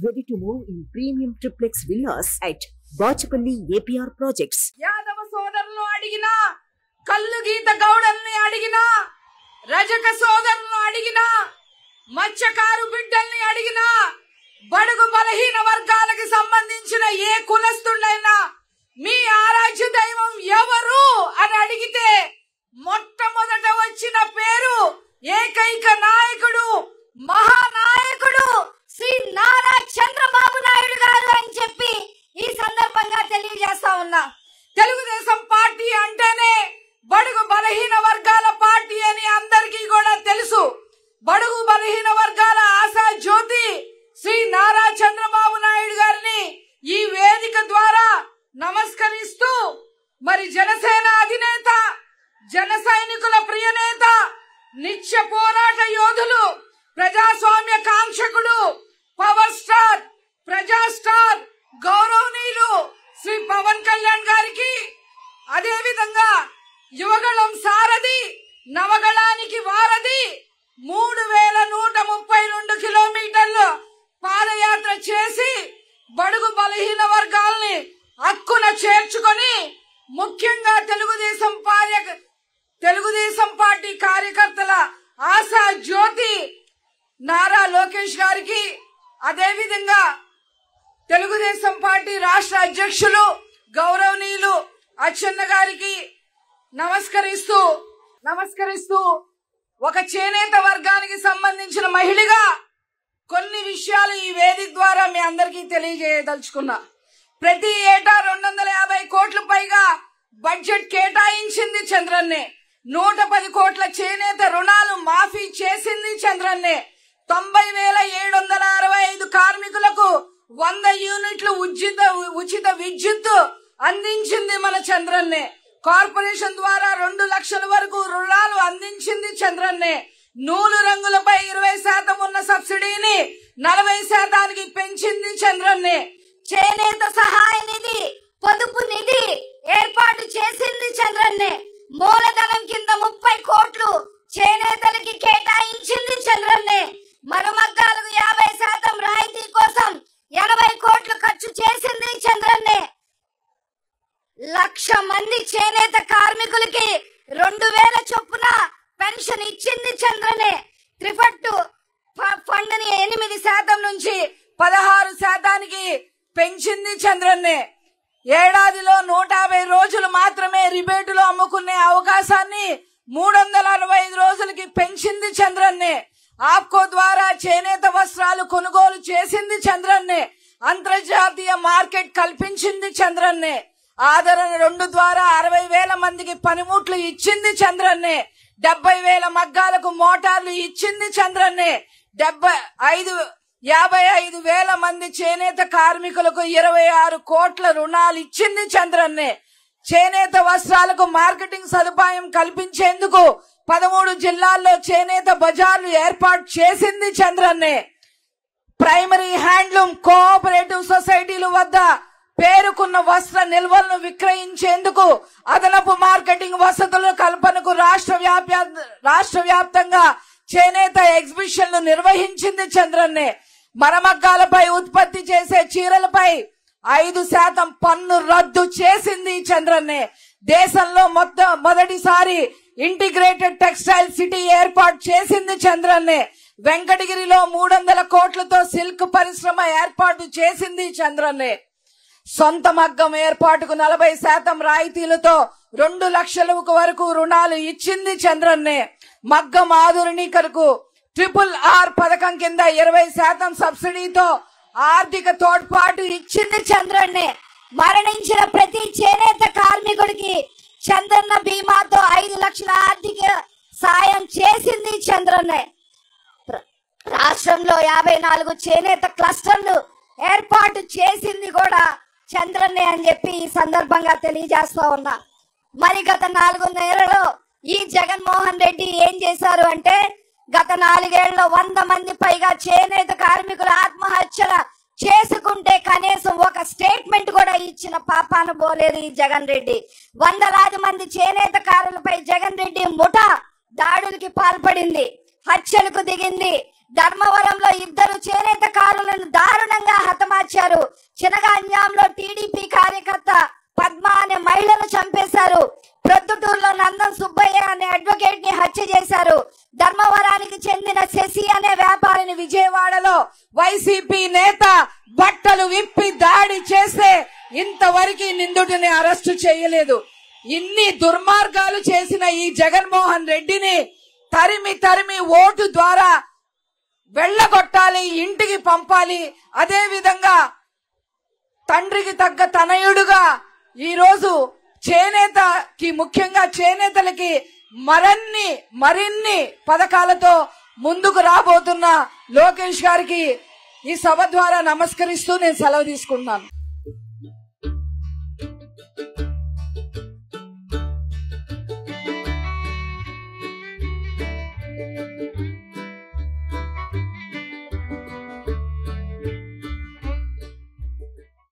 Ready to move in premium triplex villas at Bachapalli APR Projects. Yadava సోదరులను అడిగినా, కల్లు గీత గౌడల్ని అడిగినా, రజక సోదరులను అడిగినా, మత్స్యకారు బిడ్డల్ని అడిగినా, బడుగు బలహీన వర్గాలకు సంబంధించిన ఏ కులస్తుడైనా మీ ఆరాధ్య దైవం ఎవరు అని అడిగితే మొట్టమొదట వచ్చిన పేరు ఏకైక నాయకుడు, మహానాయకుడు శ్రీ నారా చంద్రబాబు నాయుడు గారు అని చెప్పి ఈ సందర్భంగా తెలియజేస్తా ఉన్నా. తెలుగుదేశం పార్టీ అంటేనే బడుగు బలహీన వర్గాల పార్టీ అని అందరికీ కూడా తెలుసు. బడుగు బలహీన వర్గాల ఆశా జ్యోతి శ్రీ నారా చంద్రబాబు నాయుడు గారిని ఈ వేదిక ద్వారా నమస్కరిస్తూ, మరి జనసేన అధినేత, జన సైనికుల ప్రియనేత, నిత్య పోరాట యోధులు, ప్రజాస్వామ్య కాంక్షకుడు, పవర్ స్టార్, ప్రజా స్టార్, గౌరవనీయులు శ్రీ పవన్ కళ్యాణ్ గారికి, అదే విధంగా యువగళం సారథి, నవగళానికి వారధి, 3132 కిలోమీటర్లు పాదయాత్ర చేసి బడుగు బలహీన వర్గాల్ని హక్కున చేర్చుకొని, ముఖ్యంగా తెలుగుదేశం పార్టీ కార్యకర్తల ఆశా జ్యోతి నారా లోకేష్ గారికి, అదే విధంగా తెలుగుదేశం పార్టీ రాష్ట్ర అధ్యక్షులు గౌరవనీయులు అచ్చెన్న గారికి నమస్కరిస్తూ ఒక చేనేత వర్గానికి సంబంధించిన మహిళగా కొన్ని విషయాలు ఈ వేదిక ద్వారా మీ అందరికీ తెలియజేయదలుచుకున్నా. ప్రతి ఏటా 250 కోట్ల పైగా బడ్జెట్ కేటాయించింది చంద్రన్నే. 110 కోట్ల చేనేత రుణాలు మాఫీ చేసింది చంద్రన్నే. 90,765 కార్మికులకు 100 యూనిట్లు ఉచిత విద్యుత్ అందించింది మన చంద్రన్నే. కార్పొరేషన్ ద్వారా 2 లక్షల వరకు రుణాలు అందించింది చంద్రన్నే. నూలు రంగులపై 20% ఉన్న సబ్సిడీని 40% పెంచింది చంద్రన్నే. చేనేత సహాయ నిధి, పొదుపు నిధి ఏర్పాటు చేసింది చంద్రన్నే. మూలధనం కింద 30 కోట్లు చేనేతలకి కేటాయించింది చంద్రన్నే. మరమగ్గాలకు 50% రాయితీ కోసం 80 కోట్లు ఖర్చు చేసింది చంద్రన్నే. 1,00,000 మంది చేనేత కార్మికులకి 2,000 చొప్పున పెన్షన్ ఇచ్చింది చంద్రనే. త్రిఫట్టు ఫండ్ ని 8% నుంచి 16% పెంచింది చంద్రన్నే. ఏడాదిలో 150 రోజులు మాత్రమే రిబేటులో అమ్ముకునే అవకాశాన్ని 365 రోజులకి పెంచింది చంద్రన్నే. ఆప్కో ద్వారా చేనేత వస్త్రాలు కొనుగోలు చేసింది చంద్రన్నే. అంతర్జాతీయ మార్కెట్ కల్పించింది చంద్రన్నే. ఆదరణ 2 ద్వారా 60,000 మందికి పనిముట్లు ఇచ్చింది చంద్రన్నే. 70,000 మగ్గాలకు మోటార్లు ఇచ్చింది చంద్రన్నే. 55,000 మంది చేనేత కార్మికులకు 26 కోట్ల రుణాలు ఇచ్చింది చంద్రన్నే. చేనేత వస్త్రాలకు మార్కెటింగ్ సదుపాయం కల్పించేందుకు 13 జిల్లాల్లో చేనేత బజార్లు ఏర్పాటు చేసింది చంద్రన్నే. ప్రైమరీ హ్యాండ్లూమ్ కోఆపరేటివ్ సొసైటీల వద్ద పేరుకున్న వస్త్ర నిల్వలను విక్రయించేందుకు అదనపు మార్కెటింగ్ వసతుల కల్పనకు రాష్ట్ర వ్యాప్తంగా చేనేత ఎగ్జిబిషన్లు నిర్వహించింది చంద్రన్నే. మరమగ్గాలపై ఉత్పత్తి చేసే చీరలపై 5% పన్ను రద్దు చేసింది చంద్రన్నే. దేశంలో మొదటిసారి ఇంటిగ్రేటెడ్ టెక్స్టైల్ సిటీ ఏర్పాటు చేసింది చంద్రన్నే. వెంకటగిరిలో 300 కోట్లతో సిల్క్ పరిశ్రమ ఏర్పాటు చేసింది చంద్రన్నే. సొంత మగ్గం ఏర్పాటుకు 40% రాయితీలతో 2 లక్షల వరకు రుణాలు ఇచ్చింది చంద్రన్నే. మగ్గం ఆధునికరకు RRR పథకం కింద 20% సబ్సిడీతో ఆర్థిక తోడ్పాటు ఇచ్చింది చంద్రన్నే. మరణించిన ప్రతి చేనేత కార్మికుడికి చంద్రన్న బీమాతో 5 లక్షల ఆర్థిక సాయం చేసింది చంద్రన్నే. రాష్ట్రంలో 54 చేనేత క్లస్టర్లు ఏర్పాటు చేసింది కూడా చంద్రన్నే అని చెప్పి ఈ సందర్భంగా తెలియజేస్తా ఉన్నా. మరి గత 4 నెలల్లో ఈ జగన్మోహన్ రెడ్డి ఏం చేశారు అంటే, గత 4 ఏళ్లలో 100 మంది పైగా చేనేత కార్మికులు ఆత్మహత్యల చేసుకుంటే కనీసం ఒక స్టేట్మెంట్ కూడా ఇచ్చిన పాపాన పోలేదు ఈ జగన్ రెడ్డి. 100లాది మంది చేనేతకారులపై జగన్ రెడ్డి ముఠా దాడులకి పాల్పడింది, హత్యలకు దిగింది. ధర్మవరంలో 2 చేనేతకారులను దారుణంగా హతమార్చారు. చినగంజాంలో టీడీపీ కార్యకర్త పద్మ అనే మహిళను చంపేశారు. ప్రొద్దుటూరులో నందన్ సుబ్బయ్య అనే అడ్వకేట్ ని హత్య చేశారు. ధర్మవరానికి చెందిన శశి అనే వ్యాపారిని విజయవాడలో వైసీపీ నేత బట్టలు విప్పి దాడి చేస్తే ఇంతవరకు నిందితుడిని అరెస్టు చేయలేదు. ఇన్ని దుర్మార్గాలు చేసిన ఈ జగన్మోహన్ రెడ్డిని తరిమి తరిమి ఓటు ద్వారా వెళ్ళగొట్టాలి, ఇంటికి పంపాలి. అదే విధంగా తండ్రికి తగ్గ తనయుడుగా ఈ రోజు చేనేతకి, ముఖ్యంగా చేనేతలకి మరిన్ని పథకాలతో ముందుకు రాబోతున్న లోకేష్ గారికి ఈ సభ ద్వారా నమస్కరిస్తూ నేను సెలవు తీసుకుంటున్నాను.